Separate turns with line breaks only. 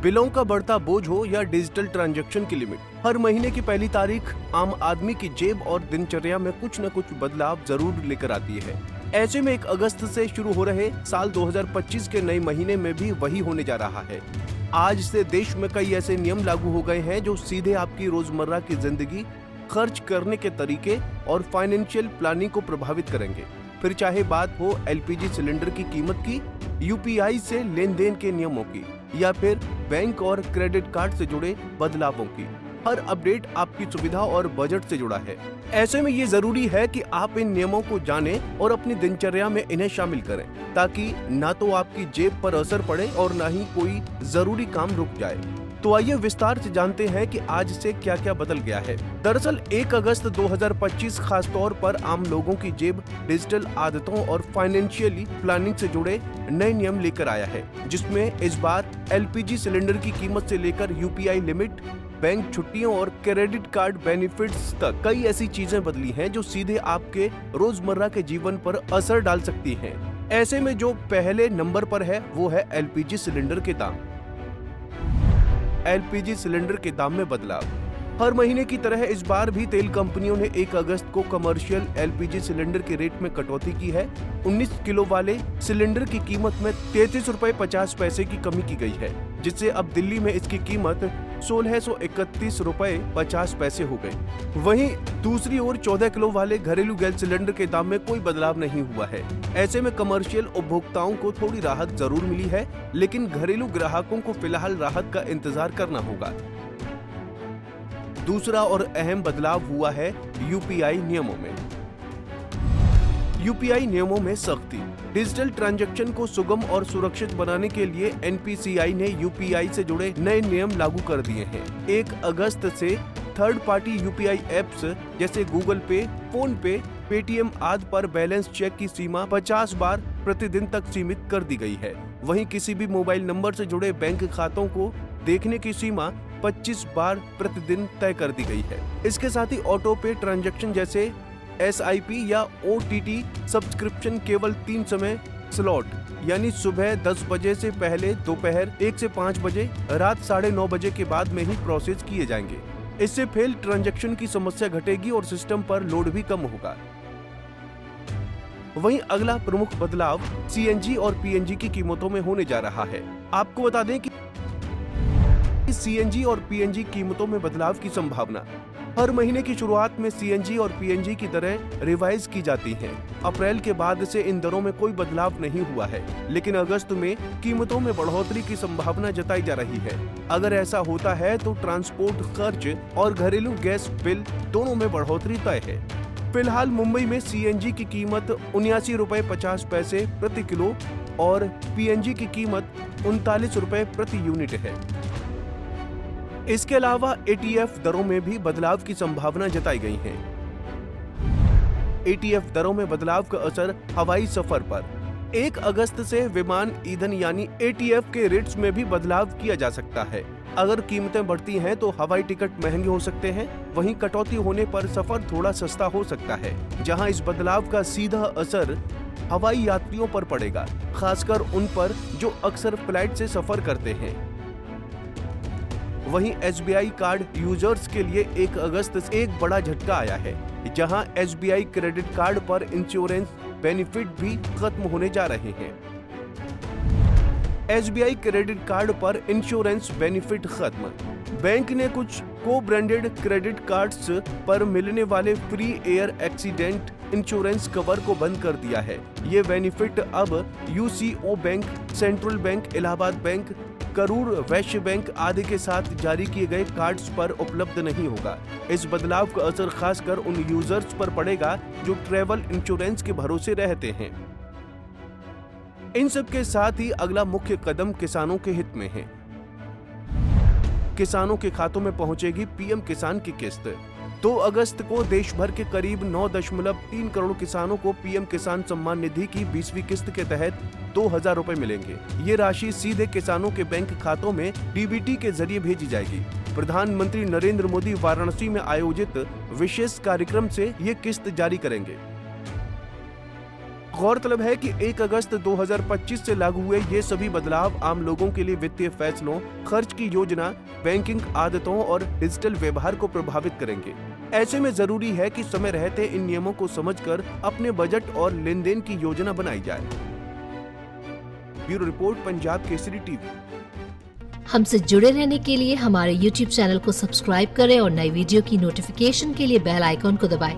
बिलों का बढ़ता बोझ हो या डिजिटल ट्रांजैक्शन की लिमिट, हर महीने की पहली तारीख आम आदमी की जेब और दिनचर्या में कुछ न कुछ बदलाव जरूर लेकर आती है। ऐसे में 1 अगस्त से शुरू हो रहे साल 2025 के नए महीने में भी वही होने जा रहा है। आज से देश में कई ऐसे नियम लागू हो गए हैं जो सीधे आपकी रोजमर्रा की जिंदगी, खर्च करने के तरीके और फाइनेंशियल प्लानिंग को प्रभावित करेंगे। फिर चाहे बात हो एलपीजी सिलेंडर की कीमत की, यूपीआई से लेन देन के नियमों की, या फिर बैंक और क्रेडिट कार्ड से जुड़े बदलावों की, हर अपडेट आपकी सुविधा और बजट से जुड़ा है। ऐसे में ये जरूरी है कि आप इन नियमों को जानें और अपनी दिनचर्या में इन्हें शामिल करें, ताकि ना तो आपकी जेब पर असर पड़े और ना ही कोई जरूरी काम रुक जाए। तो आइए विस्तार से जानते हैं कि आज से क्या क्या बदल गया है। दरअसल 1 अगस्त 2025 खास तौर पर आम लोगों की जेब, डिजिटल आदतों और फाइनेंशियली प्लानिंग से जुड़े नए नियम लेकर आया है, जिसमें इस बार एलपीजी सिलेंडर की कीमत से लेकर यूपीआई लिमिट, बैंक छुट्टियों और क्रेडिट कार्ड बेनिफिट्स तक कई ऐसी चीजें बदली हैं जो सीधे आपके रोजमर्रा के जीवन पर असर डाल सकती हैं। ऐसे में जो पहले नंबर पर है वो है एलपीजी सिलेंडर के दाम। एलपीजी सिलेंडर के दाम में बदलाव। हर महीने की तरह इस बार भी तेल कंपनियों ने 1 अगस्त को कमर्शियल एलपीजी सिलेंडर के रेट में कटौती की है। 19 किलो वाले सिलेंडर की कीमत में 33 रुपए 50 पैसे की कमी की गई है, जिससे अब दिल्ली में इसकी कीमत 1631 रुपए 50 पैसे हो गई। वहीं दूसरी ओर 14 किलो वाले घरेलू गैस सिलेंडर के दाम में कोई बदलाव नहीं हुआ है। ऐसे में कमर्शियल उपभोक्ताओं को थोड़ी राहत जरूर मिली है, लेकिन घरेलू ग्राहकों को फिलहाल राहत का इंतजार करना होगा। दूसरा और अहम बदलाव हुआ है यूपीआई नियमों में। यूपीआई नियमों में सख्ती। डिजिटल ट्रांजैक्शन को सुगम और सुरक्षित बनाने के लिए एनपीसीआई ने यूपीआई से जुड़े नए नियम लागू कर दिए हैं। 1 अगस्त से थर्ड पार्टी यूपीआई एप्स जैसे गूगल पे, फोन पे, पेटीएम आदि पर बैलेंस चेक की सीमा 50 बार प्रतिदिन तक सीमित कर दी गई है। वहीं किसी भी मोबाइल नंबर से जुड़े बैंक खातों को देखने की सीमा 25 बार प्रतिदिन तय कर दी गई है। इसके साथ ही ऑटो पे ट्रांजैक्शन जैसे SIP या OTT सब्सक्रिप्शन केवल 3 समय स्लॉट, यानी सुबह 10 बजे से पहले, दोपहर 1 से 5 बजे, रात 9:30 बजे के बाद में ही प्रोसेस किए जाएंगे। इससे फेल ट्रांजैक्शन की समस्या घटेगी और सिस्टम पर लोड भी कम होगा। वहीं अगला प्रमुख बदलाव CNG और PNG की कीमतों में होने जा रहा है। आपको बता दें कि CNG और PNG कीमतों में बदलाव की संभावना। हर महीने की शुरुआत में CNG और PNG की दरें रिवाइज की जाती हैं। अप्रैल के बाद से इन दरों में कोई बदलाव नहीं हुआ है, लेकिन अगस्त में कीमतों में बढ़ोतरी की संभावना जताई जा रही है। अगर ऐसा होता है तो ट्रांसपोर्ट खर्च और घरेलू गैस बिल दोनों में बढ़ोतरी तय है। फिलहाल मुंबई में CNG की कीमत 79 रुपए 50 पैसे प्रति किलो और PNG की कीमत 39 रुपए प्रति यूनिट है। इसके अलावा ATF दरों में भी बदलाव की संभावना जताई गई है। ATF दरों में बदलाव का असर हवाई सफर पर। 1 अगस्त से विमान ईंधन यानी ATF के रेट्स में भी बदलाव किया जा सकता है। अगर कीमतें बढ़ती हैं तो हवाई टिकट महंगे हो सकते हैं, वहीं कटौती होने पर सफर थोड़ा सस्ता हो सकता है, जहां इस बदलाव का सीधा असर हवाई यात्रियों पर पड़ेगा, खासकर उन पर जो अक्सर फ्लाइट से सफर करते हैं। वहीं SBI कार्ड यूजर्स के लिए 1 अगस्त से एक बड़ा झटका आया है, जहां SBI क्रेडिट कार्ड पर इंश्योरेंस बेनिफिट भी खत्म होने जा रहे हैं। SBI क्रेडिट कार्ड पर इंश्योरेंस बेनिफिट खत्म। बैंक ने कुछ को ब्रांडेड क्रेडिट कार्ड्स पर मिलने वाले free air accident insurance cover को बंद कर दिया है। ये बेनिफिट अब UCO bank, central bank, Allahabad bank, Karur Vysya bank आदि के साथ जारी किए गए कार्ड्स पर उपलब्ध नहीं होगा। इस बदलाव का असर खासकर उन यूजर्स पर पड़ेगा जो ट्रैवल इंश्योरेंस के भरोसे रहते हैं। इन सब के साथ ही अगला मुख्य कदम किसानों के हित में है। किसानों के खातों में पहुंचेगी PM किसान की किस्त। 2 अगस्त को देश भर के करीब 9.3 करोड़ किसानों को PM किसान सम्मान निधि की 20वीं किस्त के तहत 2000 रुपए मिलेंगे। ये राशि सीधे किसानों के बैंक खातों में DBT के जरिए भेजी जाएगी। प्रधानमंत्री नरेंद्र मोदी वाराणसी में आयोजित विशेष कार्यक्रम से ये किस्त जारी करेंगे। गौरतलब है कि 1 अगस्त 2025 से लागू हुए ये सभी बदलाव आम लोगों के लिए वित्तीय फैसलों, खर्च की योजना, बैंकिंग आदतों और डिजिटल व्यवहार को प्रभावित करेंगे। ऐसे में जरूरी है कि समय रहते इन नियमों को समझकर अपने बजट और लेन देन की योजना बनाई जाए। Bureau report, Punjab Kesari TV.
हमसे जुड़े रहने के लिए हमारे YouTube चैनल को सब्सक्राइब करें और नई वीडियो की नोटिफिकेशन के लिए बेल आइकॉन को दबाएं।